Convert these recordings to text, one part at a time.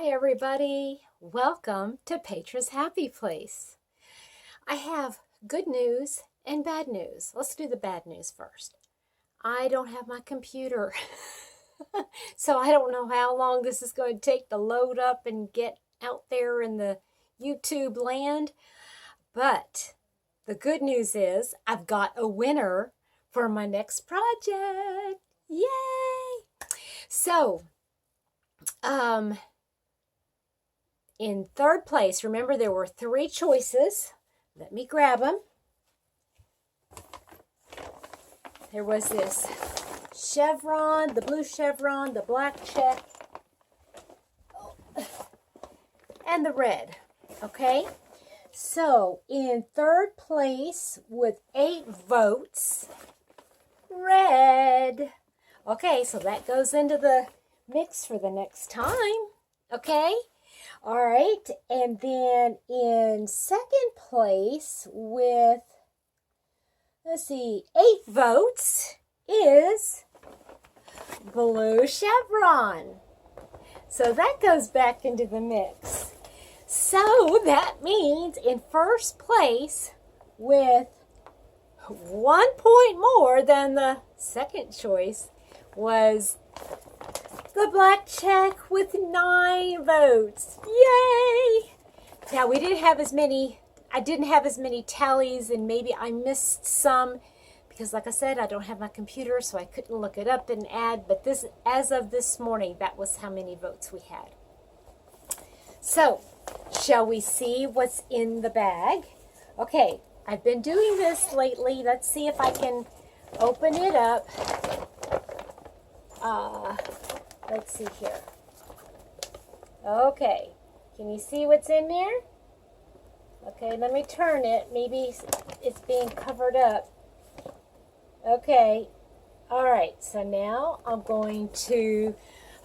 Hi everybody, welcome to Petra's Happy Place. I have good news and bad news. Let's do the bad news first. I don't have my computer, so I don't know how long this is going to take to load up and get out there in the YouTube land. But the good news is I've got a winner for my next project. Yay! So, in third place, remember there were 3 choices. Let me grab them. There was this chevron, the blue chevron, the black check, and the red. Okay? So, in third place with 8 votes, red. Okay, so that goes into the mix for the next time. Okay? All right, and then in second place with, let's see, 8 votes is blue chevron. So that goes back into the mix. So that means in first place with 1 point more than the second choice was the black check with 9 votes. Yay! Now we didn't have as many, I didn't have as many tallies, and maybe I missed some because like I said, I don't have my computer, so I couldn't look it up and add, but this, as of this morning, that was how many votes we had. So, shall we see what's in the bag? Okay, I've been doing this lately. Let's see if I can open it up. Let's see here. Okay, can you see what's in there? Okay, let me turn it. Maybe it's being covered up. Okay, all right, so now I'm going to,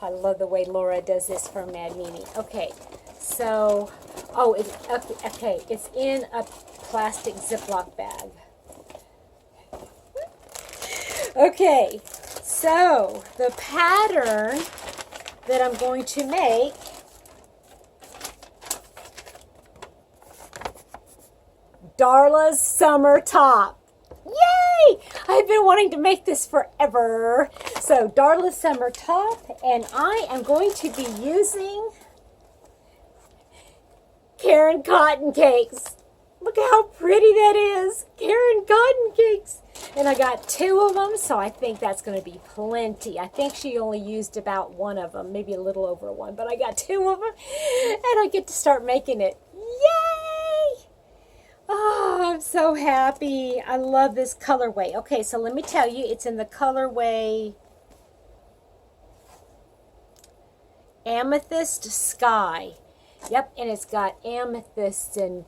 I love the way Laura does this for Mad Mimi. Okay, so, okay, it's in a plastic Ziploc bag. Okay, so the pattern that I'm going to make Darla's summer top. Yay! I've been wanting to make this forever. So Darla's summer top, and I am going to be using Karen cotton cakes. Look how pretty that is. Karen cotton cakes. And I got 2 of them, so I think that's going to be plenty. I think she only used about 1 of them, maybe a little over 1, but I got 2 of them, and I get to start making it. Yay! Oh, I'm so happy. I love this colorway. Okay, so let me tell you, it's in the colorway Amethyst Sky. Yep, and it's got amethyst and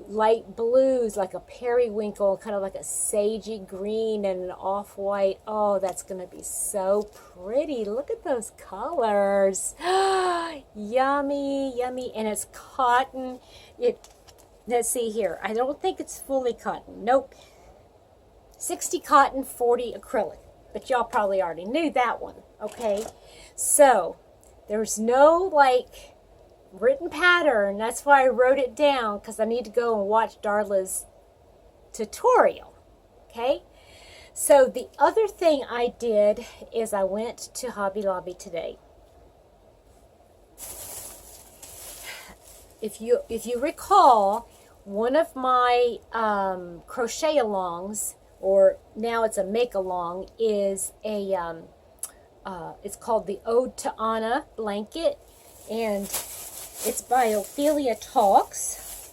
light blues, like a periwinkle, kind of like a sagey green and an off-white. Oh, that's going to be so pretty. Look at those colors. Yummy, yummy. And it's cotton. Let's see here. I don't think it's fully cotton. Nope. 60 cotton, 40 acrylic. But y'all probably already knew that one. Okay. So, there's no, like, written pattern. That's why I wrote it down, because I need to go and watch Darla's tutorial. Okay? So the other thing I did is I went to Hobby Lobby today. If you recall, one of my crochet alongs, or now it's a make along, is a it's called the Ode to Anna blanket, and it's by Ophelia Talks.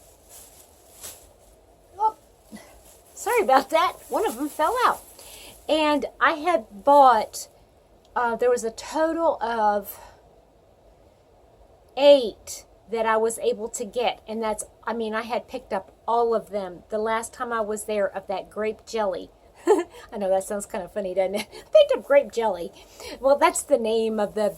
Oh, sorry about that. One of them fell out. And I had bought, there was a total of 8 that I was able to get. And that's, I mean, I had picked up all of them the last time I was there, of that grape jelly. I know that sounds kind of funny, doesn't it? Picked up grape jelly. Well, that's the name of the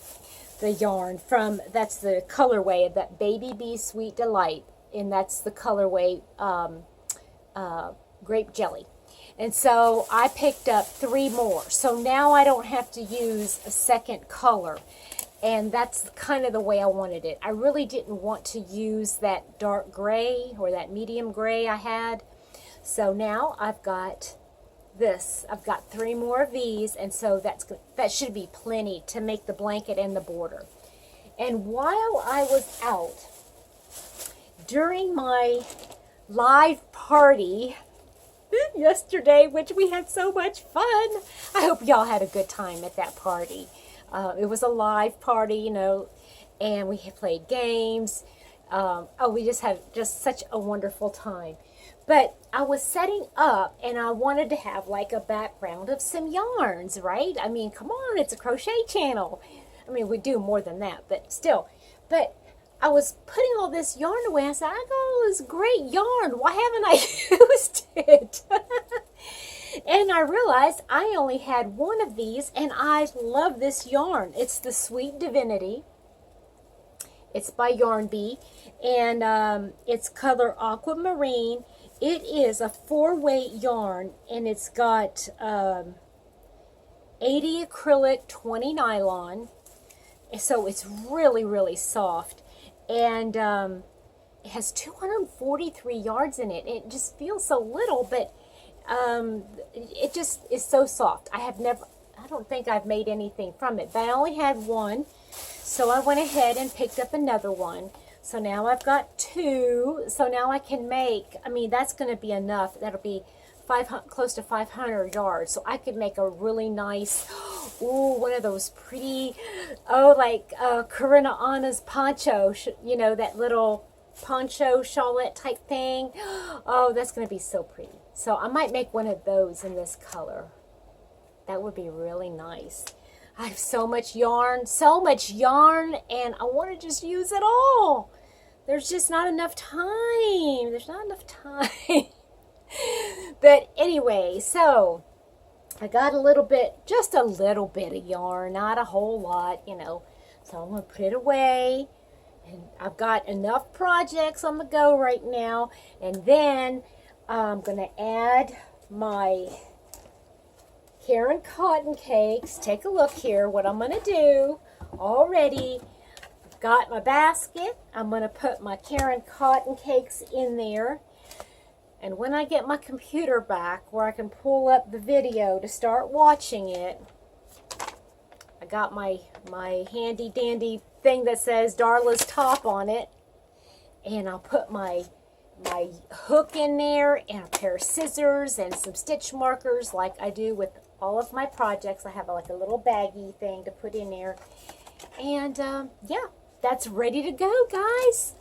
yarn from, that's the colorway of that Baby Bee Sweet Delight, and that's the colorway grape jelly. And so I picked up 3 more, so now I don't have to use a second color. And that's kind of the way I wanted it. I really didn't want to use that dark gray or that medium gray I had. So now I've got this. I've got 3 more of these, and so that should be plenty to make the blanket and the border. And while I was out, during my live party yesterday, which we had so much fun, I hope y'all had a good time at that party. It was a live party, you know, and we had played games. We just had such a wonderful time. But I was setting up, and I wanted to have like a background of some yarns, right? I mean, come on, it's a crochet channel. I mean, we do more than that, but still. But I was putting all this yarn away. I said, I got all this great yarn. Why haven't I used it? And I realized I only had one of these, and I love this yarn. It's the Sweet Divinity. It's by Yarn Bee, and it's color aquamarine. It is a 4-weight yarn, and it's got 80 acrylic, 20 nylon. So it's really, really soft, and it has 243 yards in it. It just feels so little, but it just is so soft. I don't think I've made anything from it, but I only had one, so I went ahead and picked up another one. So now I've got 2, so now I can make, I mean, that's going to be enough. That'll be close to 500 yards, so I could make a really nice, ooh, one of those pretty, like Karina Anna's poncho, you know, that little poncho shawlette type thing. Oh, that's going to be so pretty. So I might make one of those in this color. That would be really nice. I have so much yarn, and I want to just use it all. There's just not enough time. There's not enough time. But anyway, so I got just a little bit of yarn, not a whole lot, you know. So I'm going to put it away. And I've got enough projects on the go right now. And then I'm going to add my Karen cotton cakes. Take a look here what I'm going to do already. I've got my basket. I'm going to put my Karen cotton cakes in there. And when I get my computer back where I can pull up the video to start watching it, I got my handy dandy thing that says Darla's Top on it. And I'll put my hook in there and a pair of scissors and some stitch markers like I do with all of my projects. I have like a little baggie thing to put in there. And yeah, that's ready to go, guys.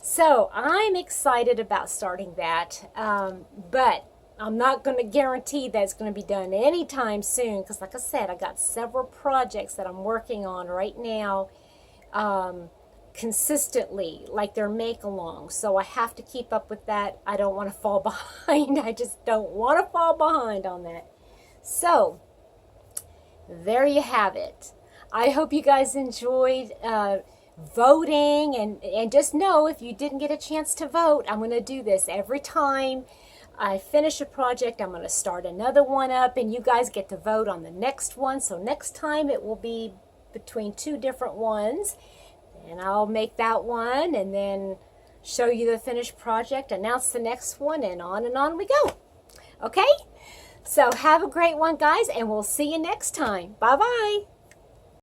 So I'm excited about starting that, but I'm not going to guarantee that it's going to be done anytime soon, because like I said, I got several projects that I'm working on right now consistently, like they're make-alongs, so I have to keep up with that. I don't want to fall behind. I just don't want to fall behind on that. So there you have it. I hope you guys enjoyed voting, and just know, if you didn't get a chance to vote, I'm going to do this every time I finish a project. I'm going to start another one up, and you guys get to vote on the next one. So next time it will be between 2 different ones, and I'll make that one and then show you the finished project, announce the next one, and on we go. Okay, so have a great one, guys, and we'll see you next time. Bye bye.